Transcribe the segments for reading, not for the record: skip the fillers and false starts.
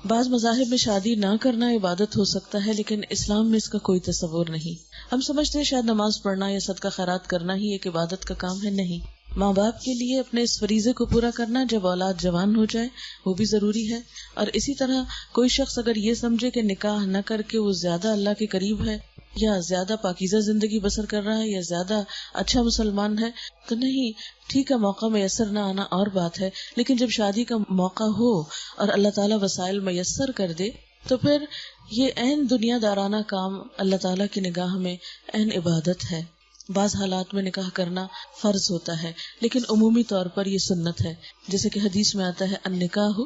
بعض مذاہب میں شادی نہ کرنا عبادت ہو سکتا ہے، لیکن اسلام میں اس کا کوئی تصور نہیں۔ ہم سمجھتے ہیں شاید نماز پڑھنا یا صدقہ خیرات کرنا ہی ایک عبادت کا کام ہے، نہیں۔ ماں باپ کے لیے اپنے اس فریضے کو پورا کرنا جب اولاد جوان ہو جائے وہ بھی ضروری ہے، اور اسی طرح کوئی شخص اگر یہ سمجھے کہ نکاح نہ کر کے وہ زیادہ اللہ کے قریب ہے یا زیادہ پاکیزہ زندگی بسر کر رہا ہے یا زیادہ اچھا مسلمان ہے تو نہیں، ٹھیک ہے، موقع میسر نہ آنا اور بات ہے، لیکن جب شادی کا موقع ہو اور اللہ تعالیٰ وسائل میسر کر دے تو پھر یہ عین دنیا دارانہ کام اللہ تعالیٰ کی نگاہ میں عین عبادت ہے۔ بعض حالات میں نکاح کرنا فرض ہوتا ہے، لیکن عمومی طور پر یہ سنت ہے، جیسے کہ حدیث میں آتا ہے النکاح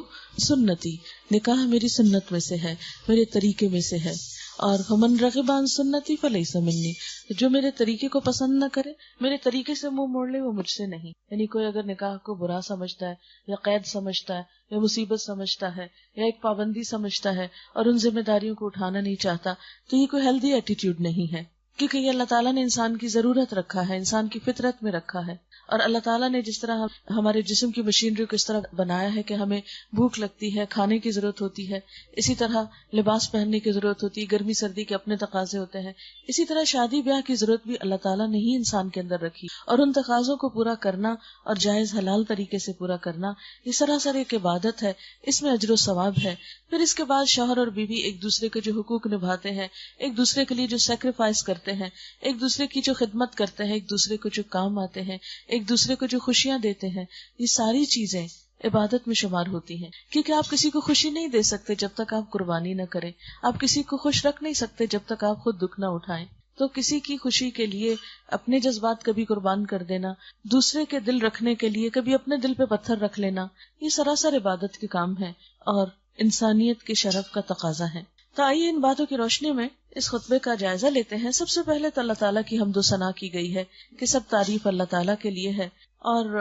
سنتی، نکاح میری سنت میں سے ہے، میرے طریقے میں سے ہے، اور فمن رغب عن سنتی فلیس منی، جو میرے طریقے کو پسند نہ کرے، میرے طریقے سے منہ موڑ لے، وہ مجھ سے نہیں۔ یعنی کوئی اگر نکاح کو برا سمجھتا ہے یا قید سمجھتا ہے یا مصیبت سمجھتا ہے یا ایک پابندی سمجھتا ہے اور ان ذمہ داریوں کو اٹھانا نہیں چاہتا تو یہ کوئی ہیلدی ایٹیٹیوڈ نہیں ہے، کیونکہ یہ اللہ تعالیٰ نے انسان کی ضرورت رکھا ہے، انسان کی فطرت میں رکھا ہے، اور اللہ تعالیٰ نے جس طرح ہمارے جسم کی مشینری کو اس طرح بنایا ہے کہ ہمیں بھوک لگتی ہے، کھانے کی ضرورت ہوتی ہے، اسی طرح لباس پہننے کی ضرورت ہوتی ہے، گرمی سردی کے اپنے تقاضے ہوتے ہیں، اسی طرح شادی بیاہ کی ضرورت بھی اللہ تعالیٰ نے ہی انسان کے اندر رکھی، اور ان تقاضوں کو پورا کرنا اور جائز حلال طریقے سے پورا کرنا یہ سراسر ایک عبادت ہے، اس میں اجر و ثواب ہے۔ پھر اس کے بعد شوہر اور بیوی ایک دوسرے کے جو حقوق نبھاتے ہیں، ایک دوسرے کے لیے جو سیکریفائس کرتے ہیں، ایک دوسرے کی جو خدمت کرتے ہیں، ایک دوسرے کو جو کام آتے ہیں، ایک دوسرے کو جو خوشیاں دیتے ہیں، یہ ساری چیزیں عبادت میں شمار ہوتی ہیں، کیونکہ آپ کسی کو خوشی نہیں دے سکتے جب تک آپ قربانی نہ کریں، آپ کسی کو خوش رکھ نہیں سکتے جب تک آپ خود دکھ نہ اٹھائیں، تو کسی کی خوشی کے لیے اپنے جذبات کبھی قربان کر دینا، دوسرے کے دل رکھنے کے لیے کبھی اپنے دل پہ پتھر رکھ لینا، یہ سراسر عبادت کے کام ہے اور انسانیت کے شرف کا تقاضا ہے۔ تو آئیے ان باتوں کی روشنی میں اس خطبے کا جائزہ لیتے ہیں۔ سب سے پہلے تو اللہ تعالیٰ کی حمد و ثنا کی گئی ہے کہ سب تعریف اللہ تعالیٰ کے لیے ہے، اور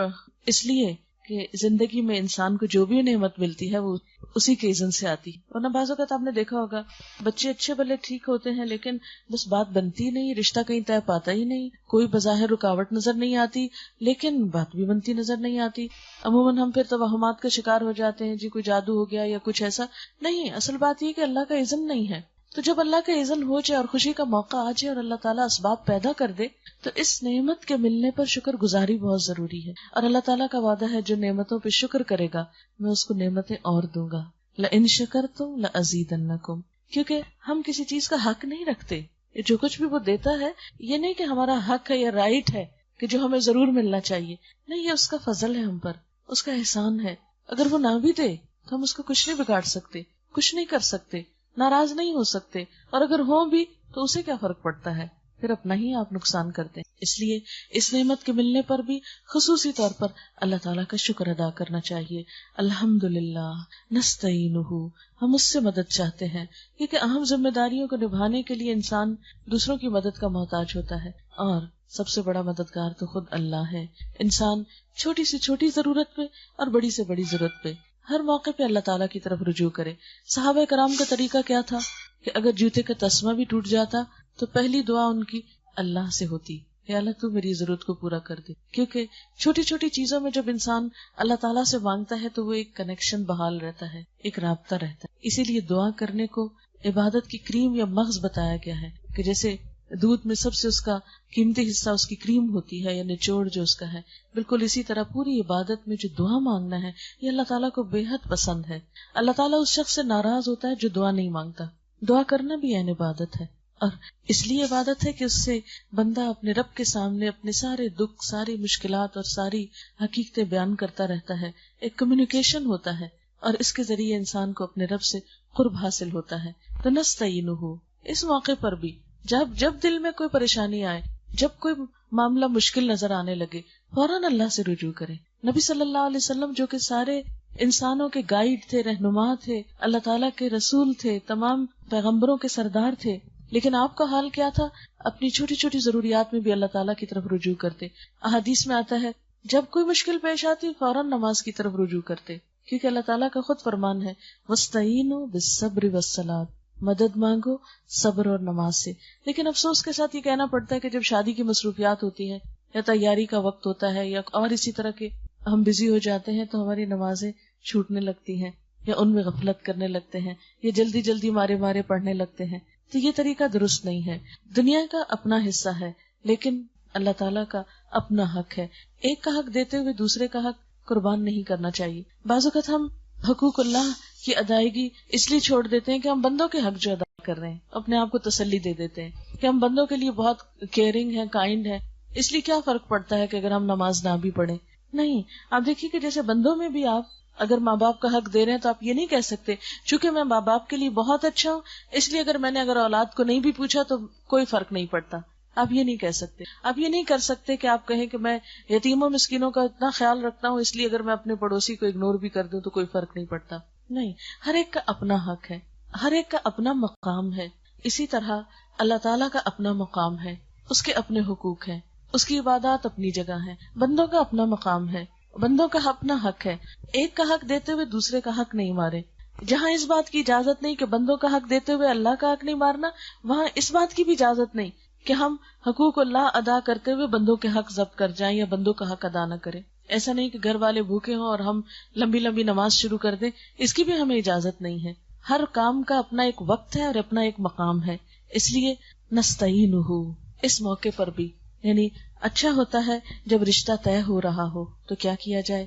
اس لیے کہ زندگی میں انسان کو جو بھی نعمت ملتی ہے وہ اسی کے اذن سے آتی ہے، ورنہ بعض اوقات آپ نے دیکھا ہوگا بچے اچھے بھلے ٹھیک ہوتے ہیں لیکن بس بات بنتی نہیں، رشتہ کہیں طے پاتا ہی نہیں، کوئی بظاہر رکاوٹ نظر نہیں آتی لیکن بات بھی بنتی نظر نہیں آتی۔ عموماً ہم پھر توہمات کا شکار ہو جاتے ہیں، جی کوئی جادو ہو گیا یا کچھ ایسا نہیں، اصل بات یہ کہ اللہ کا اذن نہیں ہے۔ تو جب اللہ کا اذن ہو جائے اور خوشی کا موقع آ جائے اور اللہ تعالیٰ اسباب پیدا کر دے تو اس نعمت کے ملنے پر شکر گزاری بہت ضروری ہے، اور اللہ تعالیٰ کا وعدہ ہے جو نعمتوں پہ شکر کرے گا میں اس کو نعمتیں اور دوں گا، لئن شکرتم لأزیدنکم، کیونکہ ہم کسی چیز کا حق نہیں رکھتے، جو کچھ بھی وہ دیتا ہے یہ نہیں کہ ہمارا حق ہے یا رائٹ ہے کہ جو ہمیں ضرور ملنا چاہیے، نہیں، یہ اس کا فضل ہے ہم پر، اس کا احسان ہے، اگر وہ نہ بھی دے تو ہم اس کو کچھ نہیں بگاڑ سکتے، کچھ نہیں کر سکتے، ناراض نہیں ہو سکتے، اور اگر ہوں بھی تو اسے کیا فرق پڑتا ہے، پھر اپنا ہی آپ نقصان کرتے ہیں۔ اس لیے اس نعمت کے ملنے پر بھی خصوصی طور پر اللہ تعالیٰ کا شکر ادا کرنا چاہیے۔ الحمدللہ نستعینہ، ہم اس سے مدد چاہتے ہیں، کیونکہ اہم ذمہ داریوں کو نبھانے کے لیے انسان دوسروں کی مدد کا محتاج ہوتا ہے، اور سب سے بڑا مددگار تو خود اللہ ہے۔ انسان چھوٹی سے چھوٹی ضرورت پہ اور بڑی سے بڑی ضرورت پہ ہر موقع پہ اللہ تعالیٰ کی طرف رجوع کرے۔ صحابہ کرام کا طریقہ کیا تھا کہ اگر جوتے کا تسمہ بھی ٹوٹ جاتا تو پہلی دعا ان کی اللہ سے ہوتی، یا اللہ تو میری ضرورت کو پورا کر دے، کیونکہ چھوٹی چھوٹی چیزوں میں جب انسان اللہ تعالیٰ سے مانگتا ہے تو وہ ایک کنیکشن بحال رہتا ہے، ایک رابطہ رہتا ہے۔ اسی لیے دعا کرنے کو عبادت کی کریم یا مغز بتایا گیا ہے، کہ جیسے دودھ میں سب سے اس کا قیمتی حصہ اس کی کریم ہوتی ہے یا نچوڑ جو اس کا ہے، بالکل اسی طرح پوری عبادت میں جو دعا مانگنا ہے یہ اللہ تعالیٰ کو بے حد پسند ہے۔ اللہ تعالیٰ اس شخص سے ناراض ہوتا ہے جو دعا نہیں مانگتا۔ دعا کرنا بھی عین عبادت ہے، اور اس لیے عبادت ہے کہ اس سے بندہ اپنے رب کے سامنے اپنے سارے دکھ، ساری مشکلات اور ساری حقیقتیں بیان کرتا رہتا ہے، ایک کمیونیکیشن ہوتا ہے، اور اس کے ذریعے انسان کو اپنے رب سے قرب حاصل ہوتا ہے۔ تو نستعینہ، اس موقع پر بھی جب دل میں کوئی پریشانی آئے، جب کوئی معاملہ مشکل نظر آنے لگے، فوراً اللہ سے رجوع کریں۔ نبی صلی اللہ علیہ وسلم جو کہ سارے انسانوں کے گائیڈ تھے، رہنما تھے، اللہ تعالیٰ کے رسول تھے، تمام پیغمبروں کے سردار تھے، لیکن آپ کا حال کیا تھا؟ اپنی چھوٹی چھوٹی ضروریات میں بھی اللہ تعالیٰ کی طرف رجوع کرتے۔ احادیث میں آتا ہے جب کوئی مشکل پیش آتی فوراً نماز کی طرف رجوع کرتے، کیونکہ اللہ تعالیٰ کا خود فرمان ہے وَاسْتَعِینُوا بِالصَّبْرِ وَالصَّلَاةِ، مدد مانگو صبر اور نماز سے۔ لیکن افسوس کے ساتھ یہ کہنا پڑتا ہے کہ جب شادی کی مصروفیات ہوتی ہیں یا تیاری کا وقت ہوتا ہے یا اور اسی طرح کے ہم بزی ہو جاتے ہیں تو ہماری نمازیں چھوٹنے لگتی ہیں، یا ان میں غفلت کرنے لگتے ہیں یا جلدی جلدی مارے مارے پڑھنے لگتے ہیں. تو یہ طریقہ درست نہیں ہے. دنیا کا اپنا حصہ ہے لیکن اللہ تعالیٰ کا اپنا حق ہے. ایک کا حق دیتے ہوئے دوسرے کا حق قربان نہیں کرنا چاہیے. بعض اوقات ہم حقوق اللہ کی ادائیگی اس لیے چھوڑ دیتے ہیں کہ ہم بندوں کے حق جو ادا کر رہے ہیں اپنے آپ کو تسلی دے دیتے ہیں کہ ہم بندوں کے لیے بہت کیئرنگ ہیں، کائنڈ ہیں، اس لیے کیا فرق پڑتا ہے کہ اگر ہم نماز نہ بھی پڑھیں. نہیں، آپ دیکھیے کہ جیسے بندوں میں بھی آپ اگر ماں باپ کا حق دے رہے ہیں تو آپ یہ نہیں کہہ سکتے چونکہ میں ماں باپ کے لیے بہت اچھا ہوں اس لیے اگر میں نے اولاد کو نہیں بھی پوچھا تو کوئی فرق نہیں پڑتا. آپ یہ نہیں کہہ سکتے. آپ یہ نہیں کر سکتے کہ آپ کہیں کہ میں یتیموں مسکینوں کا اتنا خیال رکھتا ہوں اس لیے اگر میں اپنے پڑوسی کو اگنور بھی کر دوں تو کوئی فرق نہیں پڑتا. نہیں، ہر ایک کا اپنا حق ہے، ہر ایک کا اپنا مقام ہے. اسی طرح اللہ تعالیٰ کا اپنا مقام ہے، اس کے اپنے حقوق ہیں، اس کی عبادات اپنی جگہ ہیں. بندوں کا اپنا مقام ہے، بندوں کا اپنا حق ہے. ایک کا حق دیتے ہوئے دوسرے کا حق نہیں مارے. جہاں اس بات کی اجازت نہیں کہ بندوں کا حق دیتے ہوئے اللہ کا حق نہیں مارنا، وہاں اس بات کی بھی اجازت نہیں کہ ہم حقوق اللہ ادا کرتے ہوئے بندوں کے حق ضبط کر جائیں یا بندوں کا حق ادا نہ کریں. ایسا نہیں کہ گھر والے بھوکے ہوں اور ہم لمبی لمبی نماز شروع کر دیں، اس کی بھی ہمیں اجازت نہیں ہے. ہر کام کا اپنا ایک وقت ہے اور اپنا ایک مقام ہے. اس لیے نستعینہ اس موقع پر بھی یعنی اچھا ہوتا ہے جب رشتہ طے ہو رہا ہو تو کیا کیا جائے،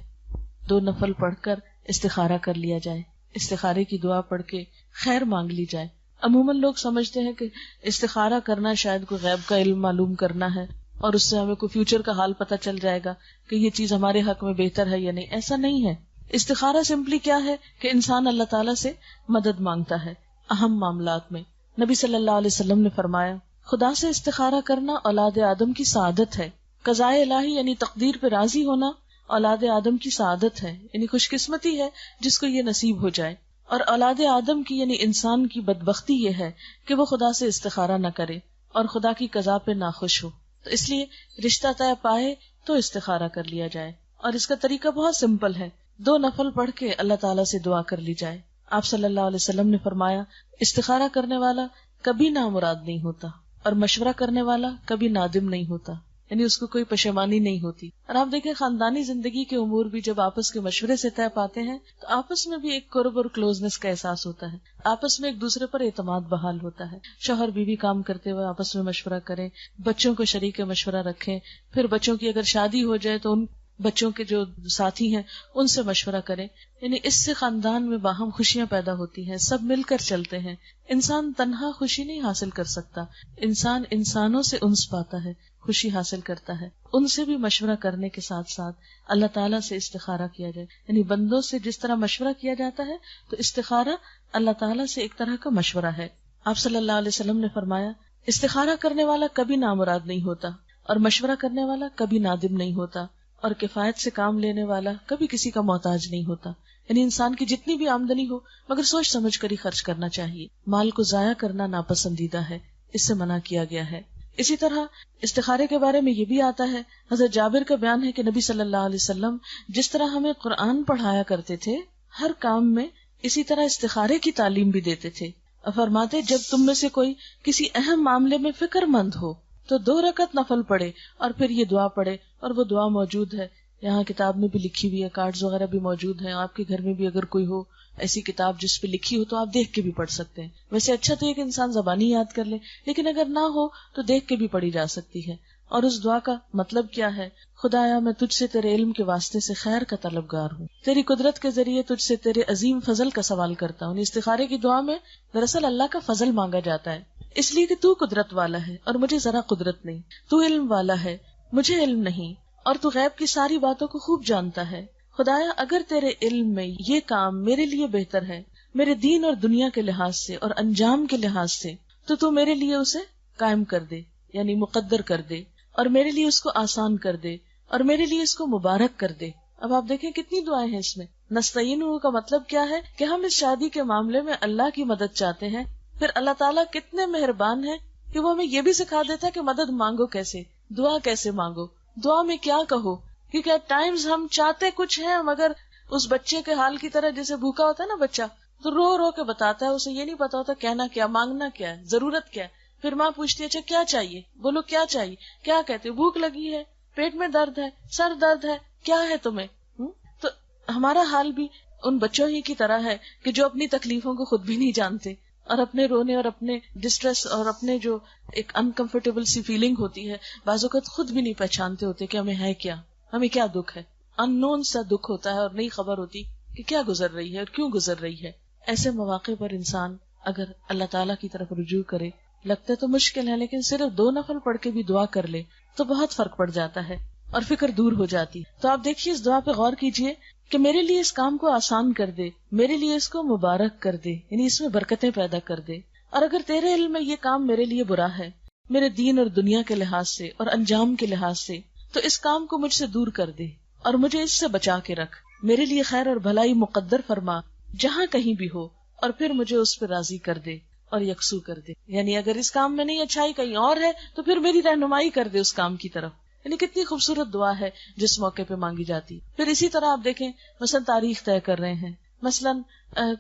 2 نفل پڑھ کر استخارہ کر لیا جائے. استخارے کی دعا پڑھ کے خیر مانگ لی جائے. عموماً لوگ سمجھتے ہیں کہ استخارہ کرنا شاید کوئی غیب کا علم معلوم کرنا ہے اور اس سے ہمیں کوئی فیوچر کا حال پتہ چل جائے گا کہ یہ چیز ہمارے حق میں بہتر ہے یا نہیں. ایسا نہیں ہے. استخارہ سمپلی کیا ہے کہ انسان اللہ تعالیٰ سے مدد مانگتا ہے اہم معاملات میں. نبی صلی اللہ علیہ وسلم نے فرمایا خدا سے استخارہ کرنا اولاد آدم کی سعادت ہے. قضاء الہی یعنی تقدیر پہ راضی ہونا اولاد آدم کی سعادت ہے، یعنی خوش قسمتی ہے جس کو یہ نصیب ہو جائے. اور اولاد آدم کی یعنی انسان کی بدبختی یہ ہے کہ وہ خدا سے استخارہ نہ کرے اور خدا کی قضا پہ ناخوش ہو. تو اس لیے رشتہ طے پائے تو استخارہ کر لیا جائے. اور اس کا طریقہ بہت سمپل ہے، 2 نفل پڑھ کے اللہ تعالیٰ سے دعا کر لی جائے. آپ صلی اللہ علیہ وسلم نے فرمایا استخارہ کرنے والا کبھی نامراد نہیں ہوتا اور مشورہ کرنے والا کبھی نادم نہیں ہوتا، یعنی اس کو کوئی پشیمانی نہیں ہوتی. اور آپ دیکھیں خاندانی زندگی کے امور بھی جب آپس کے مشورے سے طے پاتے ہیں تو آپس میں بھی ایک قرب اور کلوزنس کا احساس ہوتا ہے، آپس میں ایک دوسرے پر اعتماد بحال ہوتا ہے. شوہر بیوی کام کرتے ہوئے آپس میں مشورہ کریں، بچوں کو شریک مشورہ رکھیں، پھر بچوں کی اگر شادی ہو جائے تو ان بچوں کے جو ساتھی ہیں ان سے مشورہ کریں. یعنی اس سے خاندان میں باہم خوشیاں پیدا ہوتی ہیں، سب مل کر چلتے ہیں. انسان تنہا خوشی نہیں حاصل کر سکتا، انسان انسانوں سے انس پاتا ہے، خوشی حاصل کرتا ہے. ان سے بھی مشورہ کرنے کے ساتھ ساتھ اللہ تعالیٰ سے استخارہ کیا جائے. یعنی بندوں سے جس طرح مشورہ کیا جاتا ہے تو استخارہ اللہ تعالیٰ سے ایک طرح کا مشورہ ہے. آپ صلی اللہ علیہ وسلم نے فرمایا استخارہ کرنے والا کبھی نامراد نہیں ہوتا اور مشورہ کرنے والا کبھی نادم نہیں ہوتا اور کفایت سے کام لینے والا کبھی کسی کا محتاج نہیں ہوتا. یعنی انسان کی جتنی بھی آمدنی ہو مگر سوچ سمجھ کر ہی خرچ کرنا چاہیے. مال کو ضائع کرنا ناپسندیدہ ہے، اس سے منع کیا گیا ہے. اسی طرح استخارے کے بارے میں یہ بھی آتا ہے، حضرت جابر کا بیان ہے کہ نبی صلی اللہ علیہ وسلم جس طرح ہمیں قرآن پڑھایا کرتے تھے ہر کام میں اسی طرح استخارے کی تعلیم بھی دیتے تھے. اور فرماتے جب تم میں سے کوئی کسی اہم معاملے میں فکر مند ہو تو 2 رکعت نفل پڑھے اور پھر یہ دعا پڑھے. اور وہ دعا موجود ہے یہاں کتاب میں بھی لکھی ہوئی ہے، کارڈز وغیرہ بھی موجود ہیں. آپ کے گھر میں بھی اگر کوئی ہو ایسی کتاب جس پہ لکھی ہو تو آپ دیکھ کے بھی پڑھ سکتے ہیں. ویسے اچھا تو یہ کہ انسان زبانی یاد کر لے، لیکن اگر نہ ہو تو دیکھ کے بھی پڑھی جا سکتی ہے. اور اس دعا کا مطلب کیا ہے؟ خدایا میں تجھ سے تیرے علم کے واسطے سے خیر کا طلبگار ہوں، تیری قدرت کے ذریعے تجھ سے تیرے عظیم فضل کا سوال کرتا ہوں. استخارے کی دعا میں دراصل اللہ کا فضل مانگا جاتا ہے، اس لیے کہ تو قدرت والا ہے اور مجھے ذرا قدرت نہیں، تو علم والا ہے مجھے علم نہیں، اور تو غیب کی ساری باتوں کو خوب جانتا ہے. خدایا اگر تیرے علم میں یہ کام میرے لیے بہتر ہے، میرے دین اور دنیا کے لحاظ سے اور انجام کے لحاظ سے، تو میرے لیے اسے قائم کر دے، یعنی مقدر کر دے، اور میرے لیے اس کو آسان کر دے، اور میرے لیے اس کو مبارک کر دے. اب آپ دیکھیں کتنی دعائیں ہیں اس میں. نستعینہ کا مطلب کیا ہے کہ ہم اس شادی کے معاملے میں اللہ کی مدد چاہتے ہیں. پھر اللہ تعالیٰ کتنے مہربان ہیں کہ وہ ہمیں یہ بھی سکھا دیتا ہے کہ مدد مانگو کیسے، دعا کیسے مانگو، دعا میں کیا کہو. کیونکہ ایٹ ٹائمز ہم چاہتے کچھ ہیں مگر اس بچے کے حال کی طرح جیسے بھوکا ہوتا ہے نا بچہ تو رو رو کے بتاتا ہے، اسے یہ نہیں پتا ہوتا کہنا کیا، مانگنا کیا ہے، ضرورت کیا ہے. پھر ماں پوچھتی ہے اچھا کیا چاہیے، بولو کیا چاہیے، کیا کہتے، بھوک لگی ہے، پیٹ میں درد ہے، سر درد ہے، کیا ہے تمہیں. تو ہمارا حال بھی ان بچوں ہی کی طرح ہے کہ جو اپنی تکلیفوں کو خود بھی نہیں جانتے، اور اپنے رونے اور اپنے ڈسٹریس اور اپنے جو ایک انکمفرٹیبل سی فیلنگ ہوتی ہے بعض اوقات خود بھی نہیں پہچانتے ہوتے کہ ہمیں ہے کیا، ہمیں کیا دکھ ہے، ان نون سا دکھ ہوتا ہے اور نہیں خبر ہوتی کہ کیا گزر رہی ہے اور کیوں گزر رہی ہے. ایسے مواقع پر انسان اگر اللہ تعالیٰ کی طرف رجوع کرے، لگتا ہے تو مشکل ہے لیکن صرف 2 نفل پڑھ کے بھی دعا کر لے تو بہت فرق پڑ جاتا ہے اور فکر دور ہو جاتی. تو آپ دیکھیے اس دعا پہ غور کیجئے کہ میرے لیے اس کام کو آسان کر دے، میرے لیے اس کو مبارک کر دے، یعنی اس میں برکتیں پیدا کر دے. اور اگر تیرے علم میں یہ کام میرے لیے برا ہے، میرے دین اور دنیا کے لحاظ سے اور انجام کے لحاظ سے، تو اس کام کو مجھ سے دور کر دے اور مجھے اس سے بچا کے رکھ. میرے لیے خیر اور بھلائی مقدر فرما جہاں کہیں بھی ہو، اور پھر مجھے اس پہ راضی کر دے اور یکسو کر دے. یعنی اگر اس کام میں نہیں اچھائی کہیں اور ہے تو پھر میری رہنمائی کر دے اس کام کی طرف. یعنی کتنی خوبصورت دعا ہے جس موقع پہ مانگی جاتی. پھر اسی طرح آپ دیکھیں مثلا تاریخ طے کر رہے ہیں، مثلا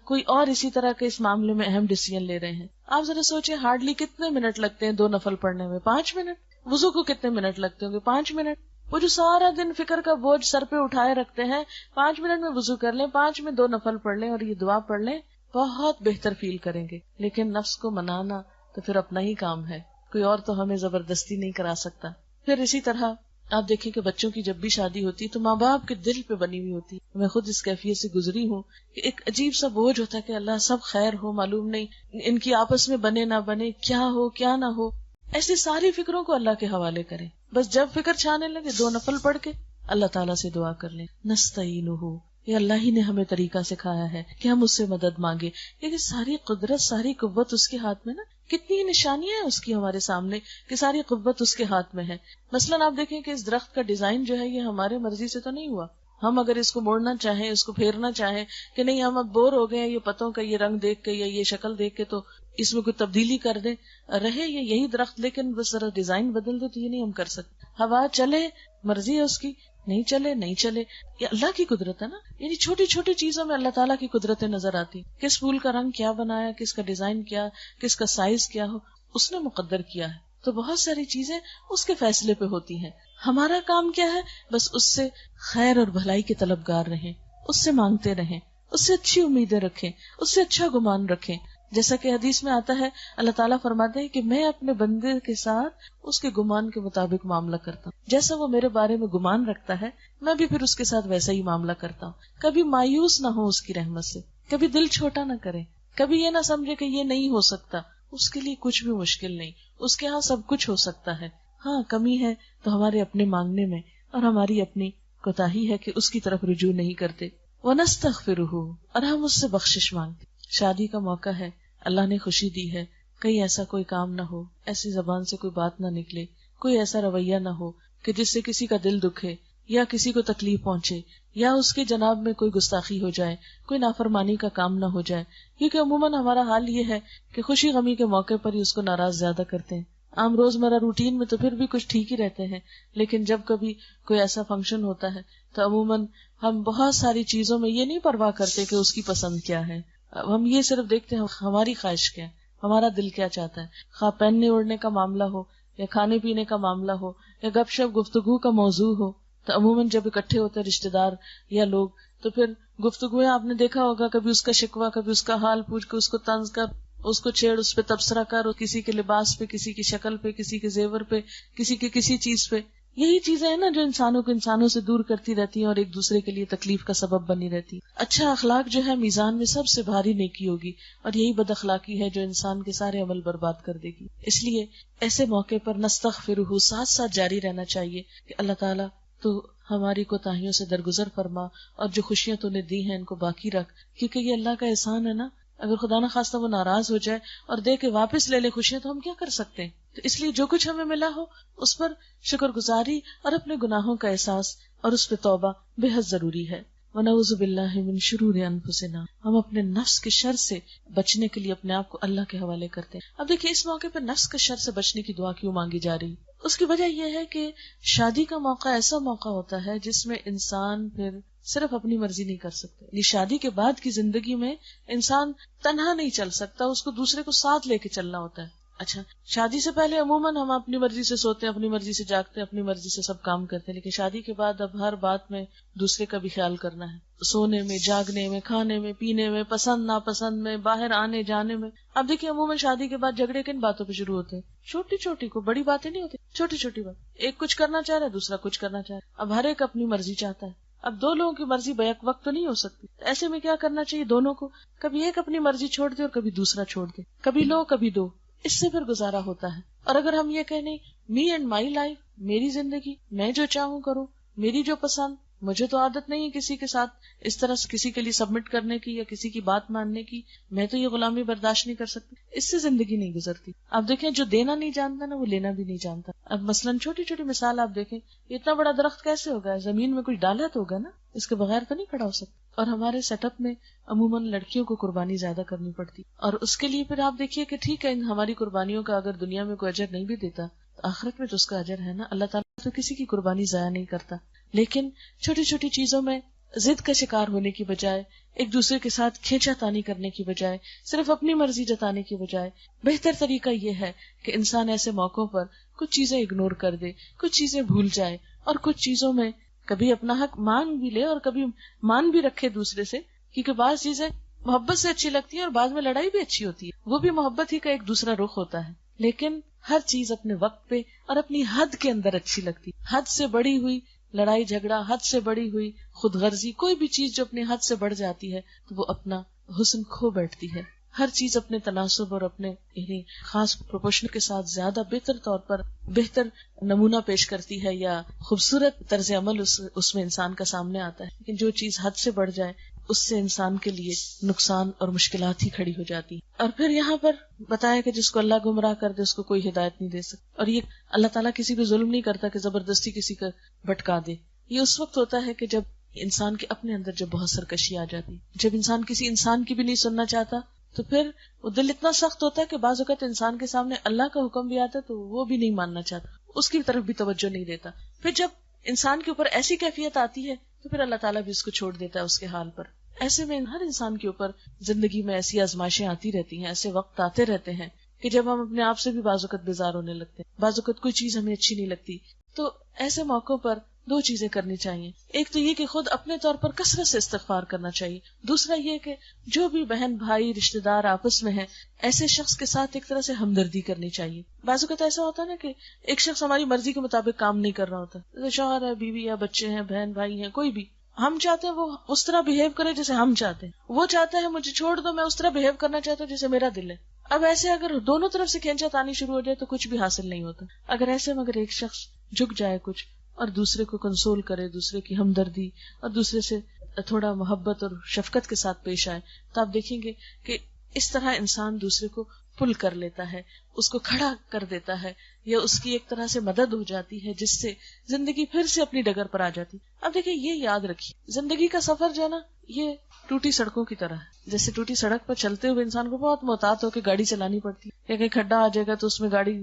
کوئی اور اسی طرح کے اس معاملے میں اہم ڈیسیژن لے رہے ہیں. آپ ذرا سوچیں ہارڈلی کتنے منٹ لگتے ہیں 2 نفل پڑھنے میں؟ 5 منٹ. وضو کو کتنے منٹ لگتے ہوں گے؟ 5 منٹ. وہ جو سارا دن فکر کا بوجھ سر پہ اٹھائے رکھتے ہیں، 5 منٹ میں وضو کر لیں، 5 میں 2 نفل پڑھ لیں اور یہ دعا پڑھ لیں، بہت بہتر فیل کریں گے. لیکن نفس کو منانا تو پھر اپنا ہی کام ہے، کوئی اور تو ہمیں زبردستی نہیں کرا سکتا. پھر اسی طرح آپ دیکھیں کہ بچوں کی جب بھی شادی ہوتی تو ماں باپ کے دل پہ بنی ہوئی ہوتی. میں خود اس کیفیت سے گزری ہوں کہ ایک عجیب سا بوجھ ہوتا ہے کہ اللہ سب خیر ہو، معلوم نہیں ان کی آپس میں بنے نہ بنے، کیا ہو کیا نہ ہو. ایسی ساری فکروں کو اللہ کے حوالے کریں. بس جب فکر چھانے لگے 2 نفل پڑھ کے اللہ تعالیٰ سے دعا کر لیں. نستعینہ، یہ اللہ ہی نے ہمیں طریقہ سکھایا ہے کہ ہم اس سے مدد مانگے، کیونکہ ساری قدرت ساری قوت اس کے ہاتھ میں نا. کتنی نشانیاں ہیں اس کی ہمارے سامنے کہ ساری قوت اس کے ہاتھ میں ہے. مثلاً آپ دیکھیں کہ اس درخت کا ڈیزائن جو ہے یہ ہمارے مرضی سے تو نہیں ہوا. ہم اگر اس کو موڑنا چاہیں، اس کو پھیرنا چاہیں کہ نہیں ہم اب بور ہو گئے ہیں یہ پتوں کا یہ رنگ دیکھ کے یا یہ شکل دیکھ کے تو اس میں کوئی تبدیلی کر دیں، رہے یہ یہی درخت لیکن بس ذرا ڈیزائن بدل دے، تو یہ نہیں ہم کر سکتے. ہوا چلے مرضی ہے اس کی، نہیں چلے نہیں چلے، یہ اللہ کی قدرت ہے نا. یعنی چھوٹی چھوٹی چیزوں میں اللہ تعالیٰ کی قدرتیں نظر آتی. کس پھول کا رنگ کیا بنایا، کس کا ڈیزائن کیا، کس کا سائز کیا ہو، اس نے مقدر کیا ہے. تو بہت ساری چیزیں اس کے فیصلے پہ ہوتی ہیں. ہمارا کام کیا ہے؟ بس اس سے خیر اور بھلائی کے طلبگار رہیں، اس سے مانگتے رہیں، اس سے اچھی امیدیں رکھیں، اس سے اچھا گمان رکھیں. جیسا کہ حدیث میں آتا ہے اللہ تعالیٰ فرماتے ہیں کہ میں اپنے بندے کے ساتھ اس کے گمان کے مطابق معاملہ کرتا ہوں. جیسا وہ میرے بارے میں گمان رکھتا ہے میں بھی پھر اس کے ساتھ ویسا ہی معاملہ کرتا ہوں. کبھی مایوس نہ ہو اس کی رحمت سے، کبھی دل چھوٹا نہ کریں، کبھی یہ نہ سمجھے کہ یہ نہیں ہو سکتا. اس کے لیے کچھ بھی مشکل نہیں، اس کے ہاں سب کچھ ہو سکتا ہے. ہاں کمی ہے تو ہمارے اپنے مانگنے میں اور ہماری اپنی کوتاہی ہے کہ اس کی طرف رجوع نہیں کرتے. وَنَسْتَغْفِرُهُ، اور ہم اس سے بخشش مانگتے. شادی کا موقع ہے، اللہ نے خوشی دی ہے، کہیں ایسا کوئی کام نہ ہو، ایسی زبان سے کوئی بات نہ نکلے، کوئی ایسا رویہ نہ ہو کہ جس سے کسی کا دل دکھے یا کسی کو تکلیف پہنچے یا اس کے جناب میں کوئی گستاخی ہو جائے، کوئی نافرمانی کا کام نہ ہو جائے. کیونکہ عموماً ہمارا حال یہ ہے کہ خوشی غمی کے موقع پر ہی اس کو ناراض زیادہ کرتے ہیں. عام روزمرہ روٹین میں تو پھر بھی کچھ ٹھیک ہی رہتے ہیں، لیکن جب کبھی کوئی ایسا فنکشن ہوتا ہے تو عموماً ہم بہت ساری چیزوں میں یہ نہیں پرواہ کرتے کہ اس کی پسند کیا ہے. ہم یہ صرف دیکھتے ہیں ہماری خواہش کیا ہے، ہمارا دل کیا چاہتا ہے. خواہ پہننے اوڑھنے کا معاملہ ہو یا کھانے پینے کا معاملہ ہو یا گپ شپ گفتگو کا موضوع ہو، تو عموماً جب اکٹھے ہوتے ہیں رشتے دار یا لوگ تو پھر گفتگویں آپ نے دیکھا ہوگا، کبھی اس کا شکوہ، کبھی اس کا حال پوچھ کے اس کو طنز کر، اس کو چھیڑ، اس پہ تبصرہ کر، اور کسی کے لباس پہ، کسی کی شکل پہ، کسی کے زیور پہ، کسی کے کسی چیز پہ. یہی چیزیں ہیں نا جو انسانوں کو انسانوں سے دور کرتی رہتی ہیں اور ایک دوسرے کے لیے تکلیف کا سبب بنی رہتی. اچھا اخلاق جو ہے میزان میں سب سے بھاری نیکی ہوگی، اور یہی بد اخلاقی ہے جو انسان کے سارے عمل برباد کر دے گی. اس لیے ایسے موقع پر نستغفرہ ساتھ ساتھ جاری رہنا چاہیے کہ اللہ تعالیٰ تو ہماری کوتاہیوں سے درگزر فرما، اور جو خوشیاں تو نے دی ہیں ان کو باقی رکھ، کیونکہ یہ اللہ کا احسان ہے نا. اگر خدا نہ خواستہ وہ ناراض ہو جائے اور دے کے واپس لے لے خوشیاں تو ہم کیا کر سکتے ہیں. تو اس لیے جو کچھ ہمیں ملا ہو اس پر شکر گزاری اور اپنے گناہوں کا احساس اور اس پہ توبہ بے حد ضروری ہے. وَنَعُوذُ بِاللَّهِ مِن شُرُورِ أَنفُسِنَا، ہم اپنے نفس کے شر سے بچنے کے لیے اپنے آپ کو اللہ کے حوالے کرتے ہیں. اب دیکھیں اس موقع پہ نفس کے شر سے بچنے کی دعا کیوں مانگی جا رہی؟ اس کی وجہ یہ ہے کہ شادی کا موقع ایسا موقع ہوتا ہے جس میں انسان پھر صرف اپنی مرضی نہیں کر سکتے. یعنی شادی کے بعد کی زندگی میں انسان تنہا نہیں چل سکتا، اس کو دوسرے کو ساتھ لے کے چلنا ہوتا ہے. اچھا، شادی سے پہلے عموماً ہم اپنی مرضی سے سوتے ہیں، اپنی مرضی سے جاگتے ہیں، اپنی مرضی سے سب کام کرتے ہیں، لیکن شادی کے بعد اب ہر بات میں دوسرے کا بھی خیال کرنا ہے، سونے میں، جاگنے میں، کھانے میں، پینے میں، پسند ناپسند میں، باہر آنے جانے میں۔ اب دیکھیے عموماً شادی کے بعد جھگڑے کن باتوں پہ شروع ہوتے ہیں؟ چھوٹی چھوٹی، کو بڑی باتیں نہیں ہوتی، چھوٹی چھوٹی بات، ایک کچھ کرنا چاہ رہا ہے، دوسرا کچھ کرنا چاہ رہا ہے، اب ہر ایک اپنی مرضی چاہتا ہے۔ اب دو لوگوں کی مرضی بیک وقت تو نہیں ہو سکتی، ایسے میں کیا کرنا چاہیے دونوں کو؟ کبھی ایک اپنی مرضی چھوڑ دے اور کبھی دوسرا چھوڑ دے، کبھی لو کبھی دو، اس سے پھر گزارا ہوتا ہے۔ اور اگر ہم یہ کہیں نہیں، می اینڈ مائی لائف، میری زندگی، میں جو چاہوں کروں، میری جو پسند، مجھے تو عادت نہیں ہے کسی کے ساتھ اس طرح سے کسی کے لیے سبمٹ کرنے کی یا کسی کی بات ماننے کی، میں تو یہ غلامی برداشت نہیں کر سکتی، اس سے زندگی نہیں گزرتی۔ اب دیکھیں جو دینا نہیں جانتا نا، وہ لینا بھی نہیں جانتا۔ اب مثلاً چھوٹی چھوٹی مثال آپ دیکھیں، اتنا بڑا درخت کیسے ہوگا؟ زمین میں کچھ ڈالا تو ہوگا نا، اس کے بغیر تو نہیں کھڑا ہو سکتا۔ اور ہمارے سیٹ اپ میں عموماً لڑکیوں کو قربانی زیادہ کرنی پڑتی، اور اس کے لیے پھر آپ دیکھیے کہ ٹھیک ہے، ہماری قربانیوں کا اگر دنیا میں کوئی اجر نہیں بھی دیتا تو آخرت میں تو اس کا اجر ہے نا۔ اللہ تعالیٰ تو کسی کی قربانی ضائع نہیں کرتا۔ لیکن چھوٹی چھوٹی چیزوں میں ضد کا شکار ہونے کی بجائے، ایک دوسرے کے ساتھ کھینچا تانی کرنے کی بجائے، صرف اپنی مرضی جتانے کی بجائے، بہتر طریقہ یہ ہے کہ انسان ایسے موقعوں پر کچھ چیزیں اگنور کر دے، کچھ چیزیں بھول جائے، اور کچھ چیزوں میں کبھی اپنا حق مانگ بھی لے اور کبھی مان بھی رکھے دوسرے سے، کیونکہ بعض چیزیں محبت سے اچھی لگتی ہیں اور بعد میں لڑائی بھی اچھی ہوتی ہے، وہ بھی محبت ہی کا ایک دوسرا رخ ہوتا ہے۔ لیکن ہر چیز اپنے وقت پہ اور اپنی حد کے اندر اچھی لگتی۔ حد سے بڑی ہوئی لڑائی جھگڑا، حد سے بڑی ہوئی خود غرضی، کوئی بھی چیز جو اپنی حد سے بڑھ جاتی ہے تو وہ اپنا حسن کھو بیٹھتی ہے۔ ہر چیز اپنے تناسب اور اپنے یعنی خاص پروپورشن کے ساتھ زیادہ بہتر طور پر بہتر نمونہ پیش کرتی ہے، یا خوبصورت طرز عمل اس میں انسان کا سامنے آتا ہے۔ لیکن جو چیز حد سے بڑھ جائے اس سے انسان کے لیے نقصان اور مشکلات ہی کھڑی ہو جاتی ہیں۔ اور پھر یہاں پر بتایا کہ جس کو اللہ گمراہ کر دے اس کو کوئی ہدایت نہیں دے سکتا، اور یہ اللہ تعالیٰ کسی پہ ظلم نہیں کرتا کہ زبردستی کسی کا بھٹکا دے۔ یہ اس وقت ہوتا ہے کہ جب انسان کے اپنے اندر جب بہت سرکشی آ جاتی، جب انسان کسی انسان کی بھی نہیں سننا چاہتا، تو پھر وہ دل اتنا سخت ہوتا ہے کہ بعض اوقات انسان کے سامنے اللہ کا حکم بھی آتا ہے تو وہ بھی نہیں ماننا چاہتا، اس کی طرف بھی توجہ نہیں دیتا۔ پھر جب انسان کے اوپر ایسی کیفیت آتی ہے تو پھر اللہ تعالیٰ بھی اس کو چھوڑ دیتا ہے اس کے حال پر۔ ایسے میں ہر انسان کے اوپر زندگی میں ایسی آزمائشیں آتی رہتی ہیں، ایسے وقت آتے رہتے ہیں کہ جب ہم اپنے آپ سے بھی بعض اوقات بیزار ہونے لگتے ہیں، بعض اوقات کوئی چیز ہمیں اچھی نہیں لگتی۔ تو ایسے موقعوں پر دو چیزیں کرنی چاہیے، ایک تو یہ کہ خود اپنے طور پر کثرت سے استغفار کرنا چاہیے، دوسرا یہ کہ جو بھی بہن بھائی رشتہ دار آپس میں ہیں ایسے شخص کے ساتھ ایک طرح سے ہمدردی کرنی چاہیے۔ بعض اوقات ایسا ہوتا ہے نا کہ ایک شخص ہماری مرضی کے مطابق کام نہیں کر رہا ہوتا، جیسے شوہر ہے، بیوی ہے، بچے ہیں، بہن بھائی ہیں، کوئی بھی، ہم چاہتے ہیں وہ اس طرح بہیو کرے جیسے ہم چاہتے ہیں، وہ چاہتا ہے مجھے چھوڑ دو، میں اس طرح بہیو کرنا چاہتا ہوں جیسے میرا دل ہے۔ اب ایسے اگر دونوں طرف سے کھینچا تانی شروع ہو جائے تو کچھ بھی حاصل نہیں ہوتا۔ اگر ایسے میں اگر ایک شخص جھک جائے کچھ اور دوسرے کو کنسول کرے، دوسرے کی ہمدردی اور دوسرے سے تھوڑا محبت اور شفقت کے ساتھ پیش آئے، تو آپ دیکھیں گے کہ اس طرح انسان دوسرے کو پل کر لیتا ہے، اس کو کھڑا کر دیتا ہے، یا اس کی ایک طرح سے مدد ہو جاتی ہے، جس سے زندگی پھر سے اپنی ڈگر پر آ جاتی۔ اب دیکھیں یہ یاد رکھیے، زندگی کا سفر جو ہے نا یہ ٹوٹی سڑکوں کی طرح ہے۔ جیسے ٹوٹی سڑک پر چلتے ہوئے انسان کو بہت محتاط ہو کے گاڑی چلانی پڑتی ہے، یا کہیں کھڈا آ جائے گا تو اس میں گاڑی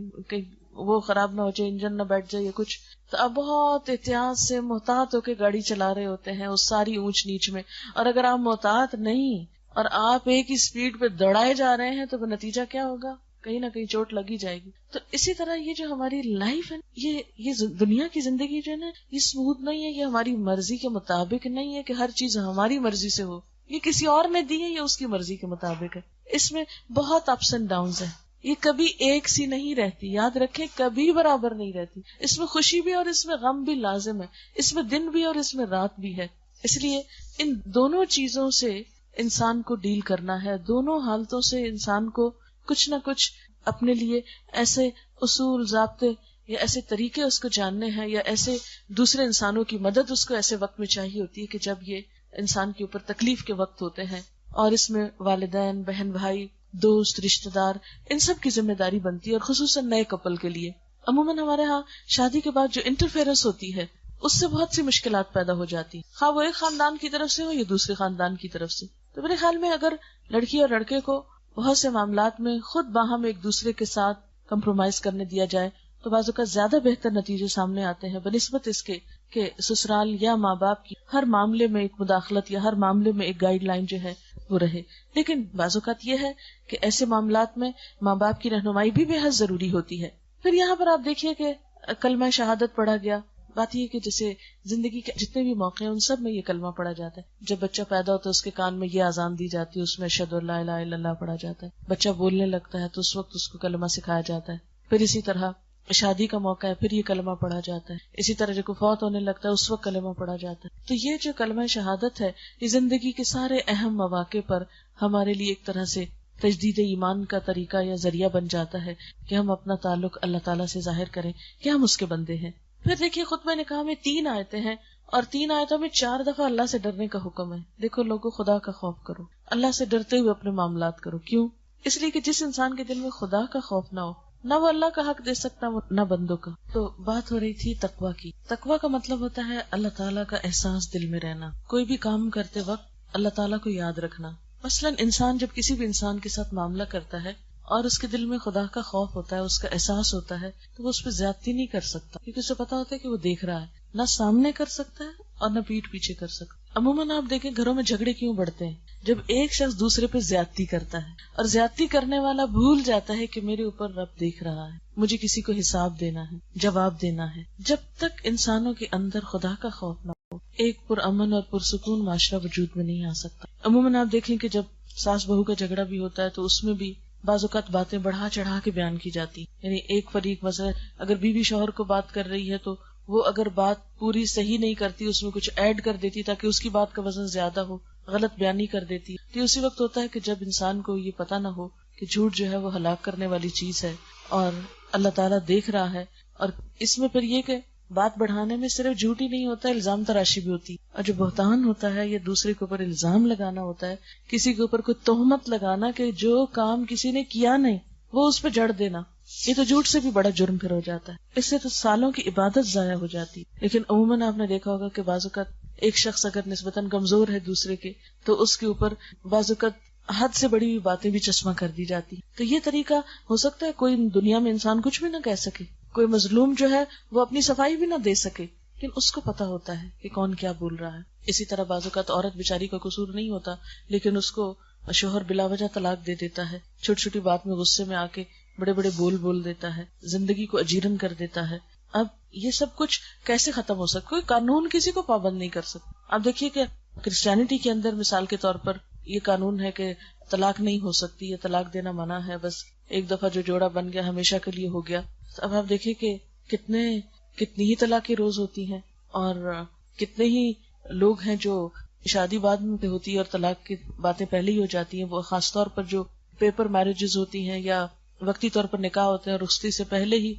وہ خراب نہ ہو جائے، انجن نہ بیٹھ جائے یا کچھ، تو اب بہت احتیاط سے محتاط ہو کے گاڑی چلا رہے ہوتے ہیں اس ساری اونچ نیچ میں۔ اور اگر آپ محتاط نہیں اور آپ ایک ہی سپیڈ پہ دوڑائے جا رہے ہیں تو وہ نتیجہ کیا ہوگا؟ کہیں نہ کہیں چوٹ لگی جائے گی۔ تو اسی طرح یہ جو ہماری لائف ہے، یہ دنیا کی زندگی جو ہے نا یہ اسموتھ نہیں ہے، یہ ہماری مرضی کے مطابق نہیں ہے کہ ہر چیز ہماری مرضی سے ہو، یہ کسی اور نے دی ہے، یہ اس کی مرضی کے مطابق ہے۔ اس میں بہت اپس اینڈ ڈاؤنز ہیں، یہ کبھی ایک سی نہیں رہتی، یاد رکھیں کبھی برابر نہیں رہتی۔ اس میں خوشی بھی اور اس میں غم بھی لازم ہے، اس میں دن بھی اور اس میں رات بھی ہے۔ اس لیے ان دونوں چیزوں سے انسان کو ڈیل کرنا ہے، دونوں حالتوں سے انسان کو کچھ نہ کچھ اپنے لیے ایسے اصول ضابطے یا ایسے طریقے اس کو جاننے ہیں، یا ایسے دوسرے انسانوں کی مدد اس کو ایسے وقت میں چاہیے ہوتی ہے کہ جب یہ انسان کے اوپر تکلیف کے وقت ہوتے ہیں، اور اس میں والدین، بہن بھائی، دوست، رشتہ دار، ان سب کی ذمہ داری بنتی ہے، اور خصوصاً نئے کپل کے لیے۔ عموماً ہمارے ہاں شادی کے بعد جو انٹرفیئرنس ہوتی ہے اس سے بہت سی مشکلات پیدا ہو جاتی، خواہ وہ ایک خاندان کی طرف سے ہو یا دوسرے خاندان کی طرف سے۔ تو میرے خیال میں اگر لڑکی اور لڑکے کو بہت سے معاملات میں خود باہم ایک دوسرے کے ساتھ کمپرومائز کرنے دیا جائے تو بعض اوقات زیادہ بہتر نتیجے سامنے آتے ہیں، بنسبت اس کے کہ سسرال یا ماں باپ کی ہر معاملے میں ایک مداخلت یا ہر معاملے میں ایک گائیڈ لائن جو ہے وہ رہے. لیکن بعض اوقات یہ ہے کہ ایسے معاملات میں ماں باپ کی رہنمائی بھی بے حد ضروری ہوتی ہے. پھر یہاں پر آپ دیکھیے کہ کلمہ شہادت پڑھا گیا. بات یہ کہ جیسے زندگی کے جتنے بھی موقع ہیں ان سب میں یہ کلمہ پڑھا جاتا ہے. جب بچہ پیدا ہوتا ہے اس کے کان میں یہ اذان دی جاتی ہے, اس میں اشہد ان لا الہ الا اللہ پڑھا جاتا ہے. بچہ بولنے لگتا ہے تو اس وقت اس کو کلمہ سکھایا جاتا ہے. پھر اسی طرح شادی کا موقع ہے, پھر یہ کلمہ پڑھا جاتا ہے. اسی طرح جب فوت ہونے لگتا ہے اس وقت کلمہ پڑھا جاتا ہے. تو یہ جو کلمہ شہادت ہے یہ زندگی کے سارے اہم مواقع پر ہمارے لیے ایک طرح سے تجدید ایمان کا طریقہ یا ذریعہ بن جاتا ہے کہ ہم اپنا تعلق اللہ تعالیٰ سے ظاہر کریں کہ ہم اس کے بندے ہیں. پھر دیکھیے خطبہ نکاح میں 3 آیتیں ہیں اور 3 آیتوں میں 4 دفعہ اللہ سے ڈرنے کا حکم ہے. دیکھو لوگوں, خدا کا خوف کرو, اللہ سے ڈرتے ہوئے اپنے معاملات کرو. کیوں؟ اس لیے کہ جس انسان کے دل میں خدا کا خوف نہ ہو, نہ وہ اللہ کا حق دے سکتا نہ بندوں کا. تو بات ہو رہی تھی تقویٰ کی. تقویٰ کا مطلب ہوتا ہے اللہ تعالیٰ کا احساس دل میں رہنا, کوئی بھی کام کرتے وقت اللہ تعالیٰ کو یاد رکھنا. مثلاً انسان جب کسی بھی انسان کے ساتھ معاملہ کرتا ہے اور اس کے دل میں خدا کا خوف ہوتا ہے, اس کا احساس ہوتا ہے, تو وہ اس پہ زیادتی نہیں کر سکتا, کیونکہ اسے پتا ہوتا ہے کہ وہ دیکھ رہا ہے. نہ سامنے کر سکتا ہے اور نہ پیٹھ پیچھے کر سکتا. عموماً آپ دیکھیں گھروں میں جھگڑے کیوں بڑھتے ہیں؟ جب ایک شخص دوسرے پہ زیادتی کرتا ہے, اور زیادتی کرنے والا بھول جاتا ہے کہ میرے اوپر رب دیکھ رہا ہے, مجھے کسی کو حساب دینا ہے, جواب دینا ہے. جب تک انسانوں کے اندر خدا کا خوف نہ ہو, ایک پرامن اور پرسکون معاشرہ وجود میں نہیں آ سکتا. عموماً آپ دیکھیں کہ جب ساس بہو کا جھگڑا بھی ہوتا ہے تو اس میں بھی بعض اوقات باتیں بڑھا چڑھا کے بیان کی جاتی. یعنی ایک فریق مثلا اگر بیوی شوہر کو بات کر رہی ہے تو وہ اگر بات پوری صحیح نہیں کرتی, اس میں کچھ ایڈ کر دیتی تاکہ اس کی بات کا وزن زیادہ ہو, غلط بیانی کر دیتی. تو اسی وقت ہوتا ہے کہ جب انسان کو یہ پتا نہ ہو کہ جھوٹ جو ہے وہ ہلاک کرنے والی چیز ہے اور اللہ تعالیٰ دیکھ رہا ہے. اور اس میں پھر یہ کہ بات بڑھانے میں صرف جھوٹ ہی نہیں ہوتا, الزام تراشی بھی ہوتی. اور جو بہتان ہوتا ہے یہ دوسرے کے اوپر الزام لگانا ہوتا ہے, کسی کے اوپر کوئی تہمت لگانا کہ جو کام کسی نے کیا نہیں وہ اس پہ جڑ دینا. یہ تو جھوٹ سے بھی بڑا جرم پھر ہو جاتا ہے. اس سے تو سالوں کی عبادت ضائع ہو جاتی. لیکن عموماً آپ نے دیکھا ہوگا کہ بعض اوقات ایک شخص اگر نسبتاً کمزور ہے دوسرے کے, تو اس کے اوپر بعض اوقات حد سے بڑی باتیں بھی چشمہ کر دی جاتی. تو یہ طریقہ ہو سکتا ہے کوئی دنیا میں انسان کچھ بھی نہ کہہ سکے, کوئی مظلوم جو ہے وہ اپنی صفائی بھی نہ دے سکے, لیکن اس کو پتا ہوتا ہے کہ کون کیا بول رہا ہے. اسی طرح بعض اوقات عورت بیچاری کا قصور نہیں ہوتا, لیکن اس کو شوہر بلا وجہ طلاق دے دیتا ہے, چھوٹی چھوٹی بات میں غصے میں آ کے بڑے بڑے بول دیتا ہے, زندگی کو اجیرن کر دیتا ہے. اب یہ سب کچھ کیسے ختم ہو سکتا؟ کوئی قانون کسی کو پابند نہیں کر سکتا. اب دیکھیے کہ کرسچینٹی کے اندر مثال کے طور پر یہ قانون ہے کہ طلاق نہیں ہو سکتی, یہ طلاق دینا منع ہے, بس ایک دفعہ جو جوڑا بن گیا ہمیشہ کے لیے ہو گیا. اب آپ دیکھیں کہ کتنی ہی طلاقیں روز ہوتی ہیں, اور کتنے ہی لوگ ہیں جو شادی بعد میں ہوتی ہے اور طلاق کی باتیں پہلے ہی ہو جاتی ہیں. وہ خاص طور پر جو پیپر میرجز ہوتی ہیں یا وقتی طور پر نکاح ہوتے ہیں اور رخصتی سے پہلے ہی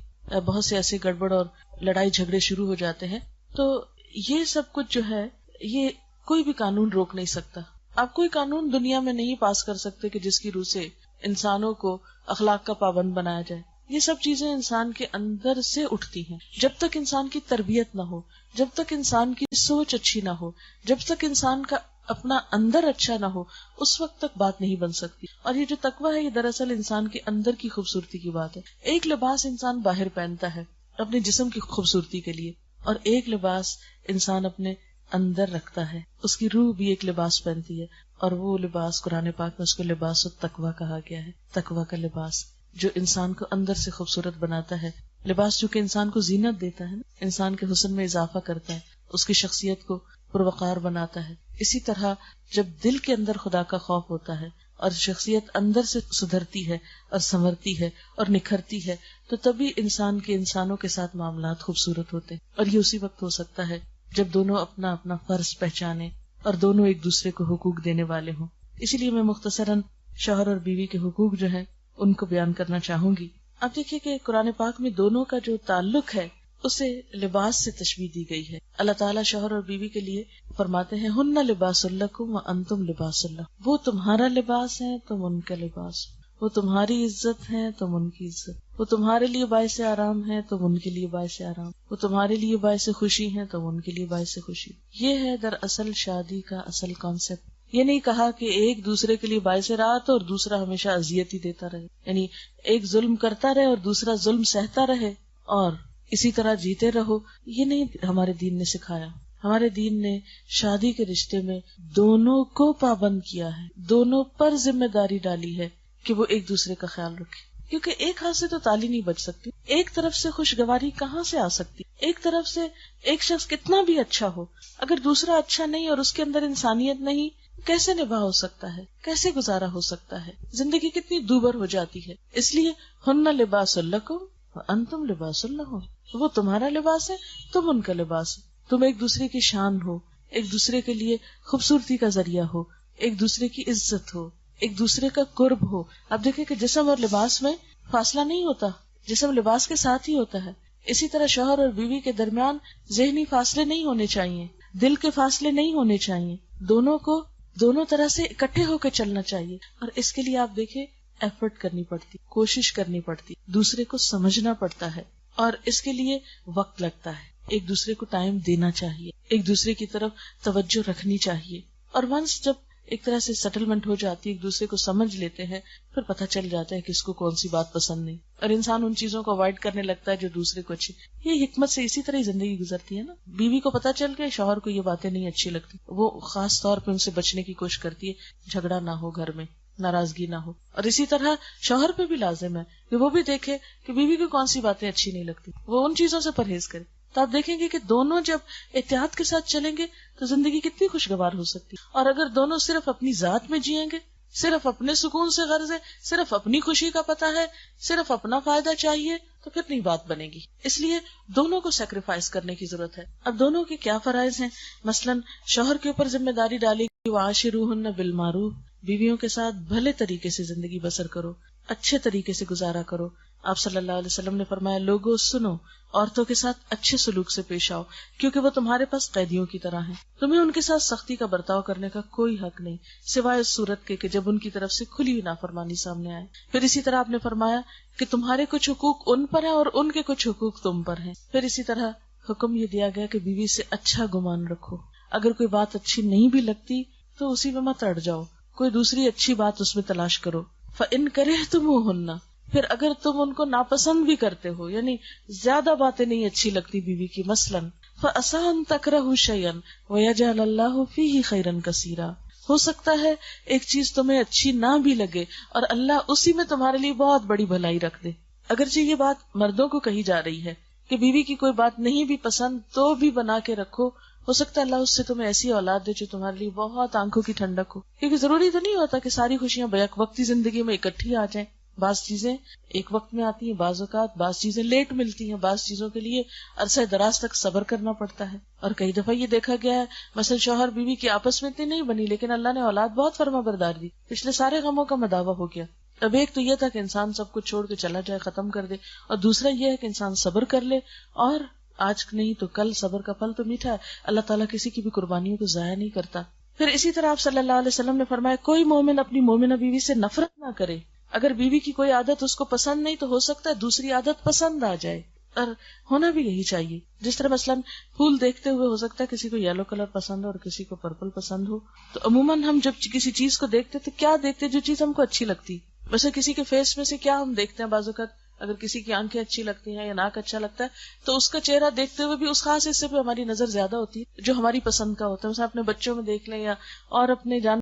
بہت سے ایسے گڑبڑ اور لڑائی جھگڑے شروع ہو جاتے ہیں. تو یہ سب کچھ جو ہے یہ کوئی بھی قانون روک نہیں سکتا. آپ کوئی قانون دنیا میں نہیں پاس کر سکتے کہ جس کی روح سے انسانوں کو اخلاق کا پابند بنایا جائے. یہ سب چیزیں انسان کے اندر سے اٹھتی ہیں. جب تک انسان کی تربیت نہ ہو, جب تک انسان کی سوچ اچھی نہ ہو, جب تک انسان کا اپنا اندر اچھا نہ ہو, اس وقت تک بات نہیں بن سکتی. اور یہ جو تقویٰ ہے یہ دراصل انسان کے اندر کی خوبصورتی کی بات ہے. ایک لباس انسان باہر پہنتا ہے اپنے جسم کی خوبصورتی کے لیے, اور ایک لباس انسان اپنے اندر رکھتا ہے, اس کی روح بھی ایک لباس پہنتی ہے, اور وہ لباس قرآن پاک میں اس کو لباس التقویٰ کہا گیا ہے. تقویٰ کا لباس جو انسان کو اندر سے خوبصورت بناتا ہے. لباس چونکہ انسان کو زینت دیتا ہے, انسان کے حسن میں اضافہ کرتا ہے, اس کی شخصیت کو پروقار بناتا ہے. اسی طرح جب دل کے اندر خدا کا خوف ہوتا ہے اور شخصیت اندر سے سدھرتی ہے اور سنورتی ہے اور نکھرتی ہے, تو تبھی انسان کے انسانوں کے ساتھ معاملات خوبصورت ہوتے ہیں. اور یہ اسی وقت ہو سکتا ہے جب دونوں اپنا اپنا فرض پہچانے اور دونوں ایک دوسرے کو حقوق دینے والے ہوں. اسی لیے میں مختصراً شوہر اور بیوی کے حقوق جو ہیں ان کو بیان کرنا چاہوں گی. اب دیکھیے کہ قرآن پاک میں دونوں کا جو تعلق ہے اسے لباس سے تشبیہ دی گئی ہے. اللہ تعالیٰ شوہر اور بیوی کے لیے فرماتے ہیں ہن لباس لکم وانتم لباس لہم, وہ تمہارا لباس ہے تم ان کا لباس, وہ تمہاری عزت ہے تم ان کی عزت, وہ تمہارے لیے باعث آرام ہے تم ان کے لیے باعث آرام, وہ تمہارے لیے باعث خوشی ہے تم ان کے لیے باعث خوشی. یہ ہے دراصل شادی کا اصل کانسیپٹ. یہ نہیں کہا کہ ایک دوسرے کے لیے باعث راحت اور دوسرا ہمیشہ اذیت ہی دیتا رہے, یعنی ایک ظلم کرتا رہے اور دوسرا ظلم سہتا رہے اور اسی طرح جیتے رہو. یہ نہیں ہمارے دین نے سکھایا. ہمارے دین نے شادی کے رشتے میں دونوں کو پابند کیا ہے، دونوں پر ذمہ داری ڈالی ہے کہ وہ ایک دوسرے کا خیال رکھے، کیونکہ ایک ہاتھ سے تو تالی نہیں بج سکتی، ایک طرف سے خوشگواری کہاں سے آ سکتی، ایک طرف سے ایک شخص کتنا بھی اچھا ہو، اگر دوسرا اچھا نہیں اور اس کے اندر انسانیت نہیں، کیسے نباہ ہو سکتا ہے، کیسے گزارا ہو سکتا ہے، زندگی کتنی دوبر ہو جاتی ہے۔ اس لیے ہن لباس لکم وانتم لباس لہم، وہ تمہارا لباس ہے، تم ان کا لباس ہے، تم ایک دوسرے کی شان ہو، ایک دوسرے کے لیے خوبصورتی کا ذریعہ ہو، ایک دوسرے کی عزت ہو، ایک دوسرے کا قرب ہو۔ اب دیکھیں کہ جسم اور لباس میں فاصلہ نہیں ہوتا، جسم لباس کے ساتھ ہی ہوتا ہے۔ اسی طرح شوہر اور بیوی کے درمیان ذہنی فاصلے نہیں ہونے چاہیے، دل کے فاصلے نہیں ہونے چاہیے، دونوں کو دونوں طرح سے اکٹھے ہو کے چلنا چاہیے۔ اور اس کے لیے آپ دیکھیں ایفرٹ کرنی پڑتی، کوشش کرنی پڑتی، دوسرے کو سمجھنا پڑتا ہے، اور اس کے لیے وقت لگتا ہے، ایک دوسرے کو ٹائم دینا چاہیے، ایک دوسرے کی طرف توجہ رکھنی چاہیے۔ اور ونس جب ایک طرح سے سیٹلمنٹ ہو جاتی ہے، ایک دوسرے کو سمجھ لیتے ہیں، پھر پتہ چل جاتا ہے کہ اس کو کون سی بات پسند نہیں، اور انسان ان چیزوں کو اوائڈ کرنے لگتا ہے جو دوسرے کو اچھی۔ یہ حکمت سے اسی طرح ہی زندگی گزرتی ہے نا۔ بیوی کو پتہ چل گیا شوہر کو یہ باتیں نہیں اچھی لگتی، وہ خاص طور پہ ان سے بچنے کی کوشش کرتی ہے، جھگڑا نہ ہو، گھر میں ناراضگی نہ ہو۔ اور اسی طرح شوہر پہ بھی لازم ہے کہ وہ بھی دیکھے کہ بیوی کو کون سی باتیں اچھی نہیں لگتی، وہ ان چیزوں سے پرہیز کرے۔ تو آپ دیکھیں گے کہ دونوں جب احتیاط کے ساتھ چلیں گے تو زندگی کتنی خوشگوار ہو سکتی۔ اور اگر دونوں صرف اپنی ذات میں جیئیں گے، صرف اپنے سکون سے غرض ہے، صرف اپنی خوشی کا پتہ ہے، صرف اپنا فائدہ چاہیے، تو پھر نہیں بات بنے گی۔ اس لیے دونوں کو سیکریفائس کرنے کی ضرورت ہے۔ اب دونوں کے کیا فرائض ہیں؟ مثلاً شوہر کے اوپر ذمہ داری ڈالی کہ وعاشروہن بالمعروف، بیویوں کے ساتھ بھلے طریقے سے زندگی بسر کرو، اچھے طریقے سے گزارا کرو۔ آپ صلی اللہ علیہ وسلم نے فرمایا، لوگوں سنو، عورتوں کے ساتھ اچھے سلوک سے پیش آؤ، کیونکہ وہ تمہارے پاس قیدیوں کی طرح ہیں، تمہیں ان کے ساتھ سختی کا برتاؤ کرنے کا کوئی حق نہیں، سوائے اس صورت کے کہ جب ان کی طرف سے کھلی ہوئی نافرمانی سامنے آئے۔ پھر اسی طرح آپ نے فرمایا کہ تمہارے کچھ حقوق ان پر ہیں اور ان کے کچھ حقوق تم پر ہیں۔ پھر اسی طرح حکم یہ دیا گیا کہ بیوی سے اچھا گمان رکھو، اگر کوئی بات اچھی نہیں بھی لگتی تو اسی میں مت اڑ جاؤ، کوئی دوسری اچھی بات اس میں تلاش کرو۔ فَإِن كَرِهْتُمُوهُنَّ، پھر اگر تم ان کو ناپسند بھی کرتے ہو، یعنی زیادہ باتیں نہیں اچھی لگتی بیوی کی، مثلاً فَأَسَىٰ أَن تَكْرَهُوا شَيْئًا وَيَجْعَلَ اللَّهُ فِيهِ خَيْرًا كَثِيرًا، ہو سکتا ہے ایک چیز تمہیں اچھی نہ بھی لگے اور اللہ اسی میں تمہارے لیے بہت بڑی بھلائی رکھ دے۔ اگرچہ یہ بات مردوں کو کہی جا رہی ہے کہ بیوی کی کوئی بات نہیں بھی پسند تو بھی بنا کے رکھو، ہو سکتا ہے اللہ اس سے تمہیں ایسی اولاد دے جو تمہارے لیے بہت آنکھوں کی ٹھنڈک ہو، کیونکہ ضروری تو نہیں ہوتا کہ ساری خوشیاں بیک وقتی زندگی میں اکٹھی آ جائیں، بعض چیزیں ایک وقت میں آتی ہیں، بعض اوقات بعض چیزیں لیٹ ملتی ہیں، بعض چیزوں کے لیے عرصہ دراز تک صبر کرنا پڑتا ہے۔ اور کئی دفعہ یہ دیکھا گیا ہے مثلا شوہر بیوی کی آپس میں اتنی نہیں بنی لیکن اللہ نے اولاد بہت فرما بردار دی، پچھلے سارے غموں کا مداوع ہو گیا۔ اب ایک تو یہ تھا کہ انسان سب کچھ چھوڑ کے چلا جائے، ختم کر دے، اور دوسرا یہ ہے کہ انسان صبر کر لے، اور آج نہیں تو کل صبر کا پھل تو میٹھا ہے، اللہ تعالیٰ کسی کی بھی قربانیوں کو ضائع نہیں کرتا۔ پھر اسی طرح آپ صلی اللہ علیہ وسلم نے فرمایا، کوئی مومن اپنی مومنہ بیوی سے نفرت نہ کرے، اگر بیوی کی کوئی عادت اس کو پسند نہیں تو ہو سکتا ہے دوسری عادت پسند آ جائے، اور ہونا بھی یہی چاہیے۔ جس طرح مثلاً پھول دیکھتے ہوئے ہو سکتا ہے کسی کو یلو کلر پسند ہو اور کسی کو پرپل پسند ہو، تو عموماً ہم جب کسی چیز کو دیکھتے تو کیا دیکھتے؟ جو چیز ہم کو اچھی لگتی۔ ویسے کسی کے فیس میں سے کیا ہم دیکھتے ہیں؟ بعض اوقات اگر کسی کی آنکھیں اچھی لگتی ہیں یا ناک اچھا لگتا ہے تو اس کا چہرہ دیکھتے ہوئے بھی اس خاص حصے پہ ہماری نظر زیادہ ہوتی ہے جو ہماری پسند کا ہوتا ہے۔ مثلا اپنے بچوں میں دیکھ لیں یا اور اپنے جان